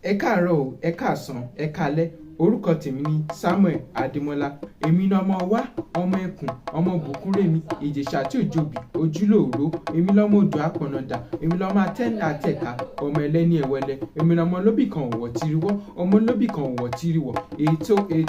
Ẹ káàárọ̀ o, ẹ káàsán, ẹ káalẹ́. Orúkọ tèmi ni Samuel Adémọ́lá. Èmi ni ọmọ wa, ọmọ ẹkùn, ọmọ Bùkúnrẹ́mì, Ìjẹ̀ṣà tí ò jòbí, ojúlóòró. Èmi lọ́mọ odò àpọ̀nàdà, èmi lọ́mọ atẹ́ni àtẹ̀ka, ọmọ ẹlẹ́ni ẹ̀wẹ́lẹ́. Èmi lọ́mọ olóbì kan òwò tiriwọ́, ọmọ olóbì kan òwò tiriwọ̀. Èyí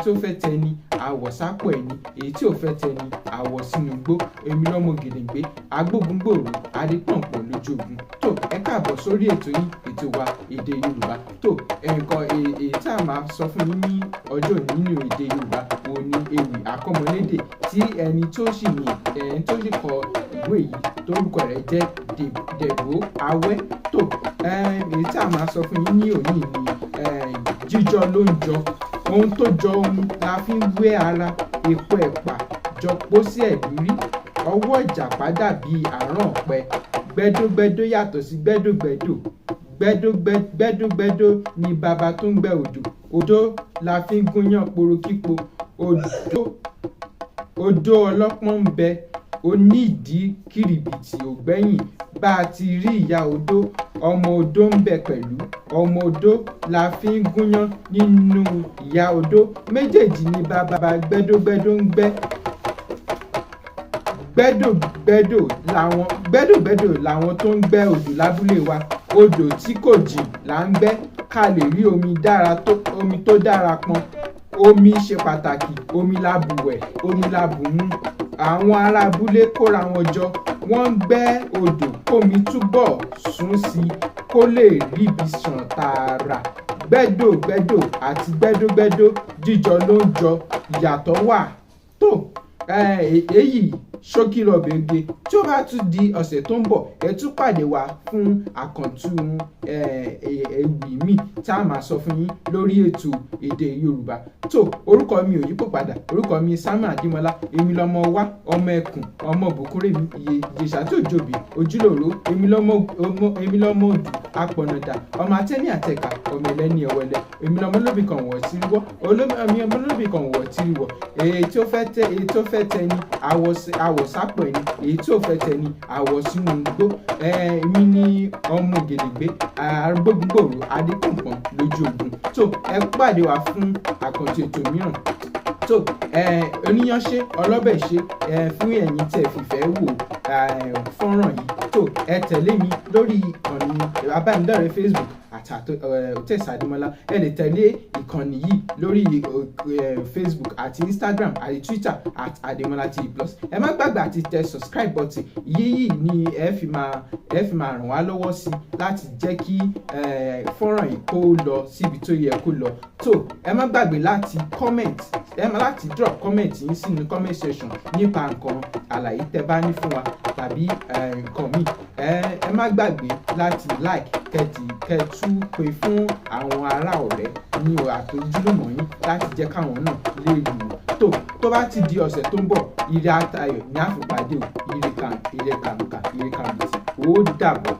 tó fẹ́ tẹni, àwọ̀ sápò ẹni. Èyí tí ò fẹ́ tẹni, àwọ̀ sínú igbó. Èmi lọ́mọ gèdèǹgbé, agbógungbòòrò, adépọ̀npọ̀ lójú ogun. Tó, ẹ káàbọ̀ sórí ètò yín, ètò wa èdè Yorùbá. Tó, nǹkan èyí tá a máa sọ fún yín ní ọjọ́ nínú èdè Yorùbá òun ni ewì àkọ́mọlédè tí ẹni tó sì kọ ìwé yìí torúkọ rẹ̀ jẹ́ Dèbó Awẹ́. Tó, èyí tá a máa sọ fún yín ní òní ni jíjọ ló ń jọ, ohun tó jọ ohun la fi ń wé ara, epo ẹ̀pà jọ pósí ẹ̀lúrí, ọwọ́ ìjàpá dàbí àrán ọ̀pẹ, gbẹ́dógbẹ́dó yàtọ̀ sí gbẹ́dógbẹ́dó, gbẹ́dógbẹ́dó ni baba tó ń gbẹ́ odò, odó la fi ń gúnyán porokípo, odó ọlọ́pọ́n ń bẹ onídìí kìrìbìtì ògbẹ́yìn, bá a ti rí ìyá odó, ọmọ odó ń bẹ pẹ̀lú, ọmọ odó la fi ń gúnyán nínú ìyá odó, méjèèjì ni baba gbẹ́dógbẹ́dó ń gbẹ́. Gbẹ́dògbẹ́dò làwọn tó ń gbẹ́ odò lábúlé wa, odò tí kò jìn là ń gbẹ́ ká lè rí omi tó dára pọn. Omi ṣe pàtàkì, omi la bù wẹ̀, omi la bù mu. Àwọn ará abúlé kóra wọn jọ, wọ́n ń gbẹ́ odò kómi túbọ̀ sún sí i kó lè ríbi ṣàn tààrà. Gbẹ́dògbẹ́dò àti gbẹ́dógbẹ́dó jíjọ ló ń jọ, ìyàtọ̀ wà. Tó, èyí ṣókí lọ́bẹ̀ oge. Tí ó bá tún di ọ̀sẹ̀ tó ń bọ̀, ẹ tún pàdé wa fún àkàntún ewì mi tá a máa sọ fún yín lórí ètò èdè Yorùbá. Tó, orúkọ mi ò yípo padà, orúkọ mi Samuel Adémọ́lá. Èmi lọ́mọ wa, ọmọ ẹkùn, ọmọ Bùkúnrẹ́mì, Ìjẹ̀ṣà tí ò jòbí, ojúlóòró. Èmi lọ́mọ odò àpọ̀nàdà, ọmọ atẹ́ni àtẹ̀ka, ọmọ ẹlẹ́ni ẹ̀wẹ́lẹ́. Èmi lọ́mọ olóbì kan òwò tiriwọ́, ọmọ olóbì kan òwò tiriwọ̀. Èyí tó fẹ́ tẹni, àwọ̀ sápò ẹni. Èyí tí ò fẹ́ tẹni, àwọ̀ sínú igbó. Èmi ni ọmọ gèdèǹgbé, agbógungbòòrò, adépọ̀npọ̀ lójú ogun. Tó, ẹ pàdé wa fún àkàntún ètò mìíràn. Tó, oníyàn ṣe, ọlọ́bẹ̀ ṣe, fún ẹ̀yin tí ẹ fìfẹ́ wò fọ́nrán yìí. Tó, ẹ tẹ̀lé mi lórí ìkànnì abánidọ́rẹ̀ẹ́ Facebook àti Òtẹ́sà Adémọ́lá. Ẹ lè tẹ̀lé ìkànnì yìí lórí Facebook àti Instagram àti Twitter @Ademola TV+. Ẹ má gbàgbé àti tẹ subscribe button. Yìí ni ẹ fi máa ràn wá lọ́wọ́ sí láti jẹ́ kí fọ́nrán yìí kó lọ síbi tó yẹ kó lọ. Tó, ẹ má gbàgbé láti drop comment yín sínú comment section nípa nǹkan àlàyé tẹ́ bá ní fún wa tàbí nǹkan míì. Ẹ má gbàgbé láti like kẹ́tù pé fún àwọn ará ọ̀rẹ́ ní àtòjúlùmọ̀ yín láti jẹ́ káwọn náà lè rí wò. Tó bá ti di ọ̀sẹ̀ tó ń bọ̀, ire àtayọ̀ ní àfipàdé o, ire kàǹkà, ire kàǹbìtì, ó dàbọ̀.